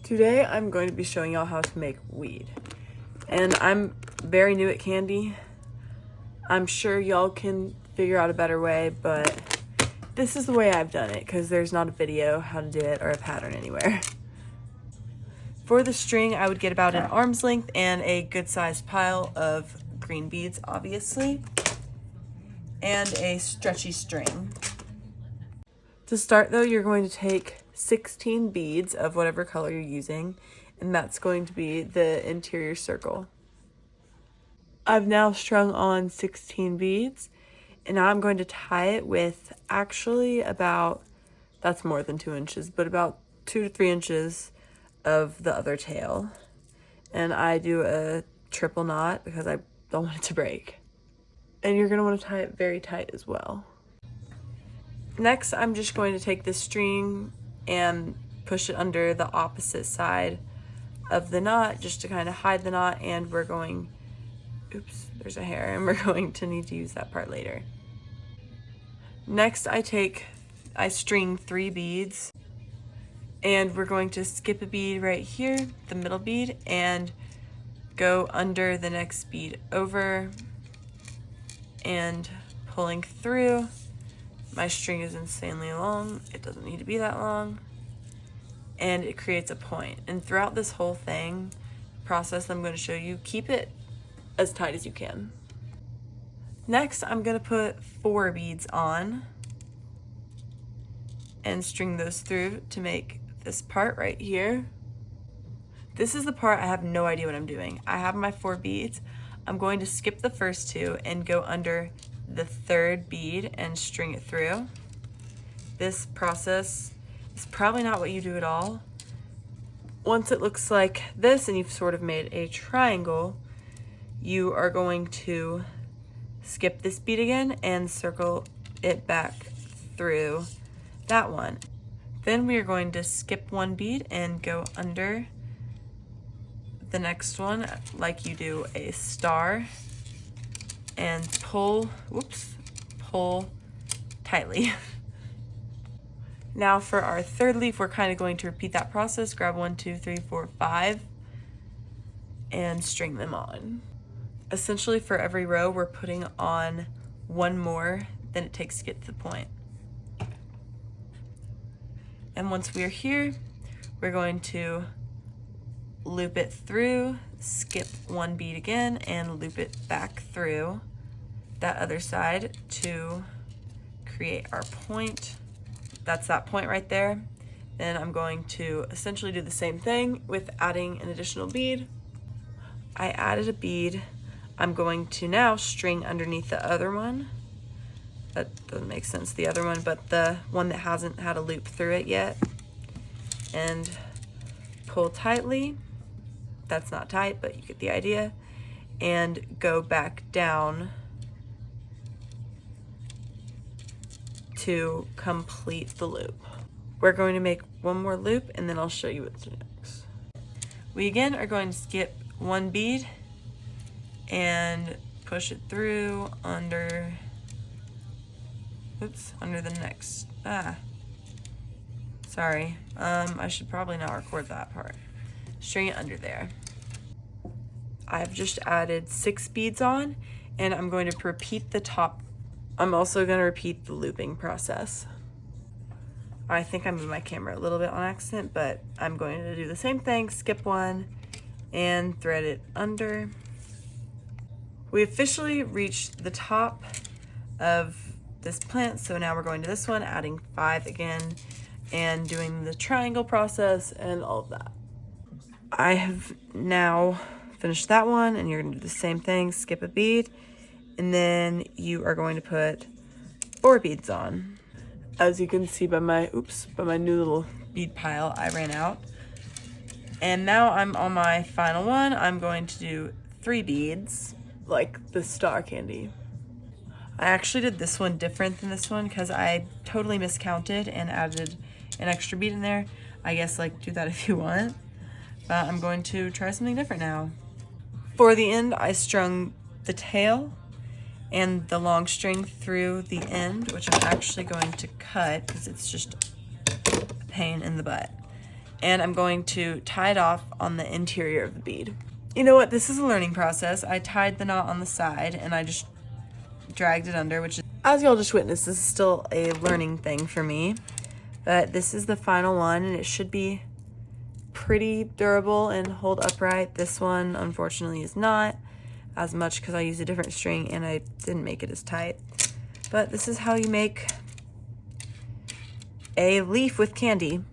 Today I'm going to be showing y'all how to make weed. And I'm very new at Kandi. I'm sure y'all can figure out a better way, but this is the way I've done it because there's not a video how to do it or a pattern anywhere. For the string, I would get about an arm's length and a good sized pile of green beads, obviously, and a stretchy string. To start though, you're going to take 16 beads of whatever color you're using, and that's going to be the interior circle. I've now strung on 16 beads, and now I'm going to tie it with actually about, that's more than 2 inches, but about 2 to 3 inches of the other tail. And I do a triple knot because I don't want it to break. And you're going to want to tie it very tight as well. Next, I'm just going to take this string and push it under the opposite side of the knot just to kind of hide the knot, and we're going, oops, there's a hair, and we're going to need to use that part later. Next, I string 3 beads, and we're going to skip a bead right here, the middle bead, and go under the next bead over and pulling through. My string is insanely long. It doesn't need to be that long. And it creates a point. And throughout this whole process I'm going to show you, keep it as tight as you can. Next, I'm going to put 4 beads on and string those through to make this part right here. This is the part I have no idea what I'm doing. I have my 4 beads. I'm going to skip the first 2 and go under the 3rd bead and string it through. This process is probably not what you do at all. Once it looks like this and you've sort of made a triangle, you are going to skip this bead again and circle it back through that one. Then we are going to skip 1 bead and go under the next one like you do a star and pull tightly. Now for our 3rd leaf, we're kind of going to repeat that process. Grab 1, 2, 3, 4, 5 and string them on. Essentially for every row, we're putting on 1 more than it takes to get to the point. And once we are here, we're going to loop it through, skip 1 bead again, and loop it back through that other side to create our point. That's that point right there. Then I'm going to essentially do the same thing with adding an additional bead. I added a bead. I'm going to now string underneath the other one. That doesn't make sense, the other one, but the one that hasn't had a loop through it yet. And pull tightly. That's not tight, but you get the idea. And go back down to complete the loop. We're going to make 1 more loop and then I'll show you what to do next. We again are going to skip 1 bead and push it through under the next, sorry, I should probably not record that part. String it under there. I've just added 6 beads on, and I'm going to repeat the top. I'm also going to repeat the looping process. I think I moved my camera a little bit on accident, but I'm going to do the same thing, skip 1 and thread it under. We officially reached the top of this plant, so now we're going to this one, adding 5 again and doing the triangle process and all of that. I have now finished that one, and you're going to do the same thing, skip a bead, and then you are going to put 4 beads on. As you can see by my new little bead pile, I ran out. And now I'm on my final one. I'm going to do 3 beads, like the star candy. I actually did this one different than this one because I totally miscounted and added an extra bead in there. I guess do that if you want. But I'm going to try something different now. For the end, I strung the tail and the long string through the end, which I'm actually going to cut because it's just a pain in the butt. and I'm going to tie it off on the interior of the bead. You know what? This is a learning process. I tied the knot on the side and I just dragged it under, which is, as y'all just witnessed, this is still a learning thing for me. But this is the final one, and it should be pretty durable and hold upright. This one, unfortunately, is not as much because I used a different string and I didn't make it as tight. But this is how you make a leaf with Kandi.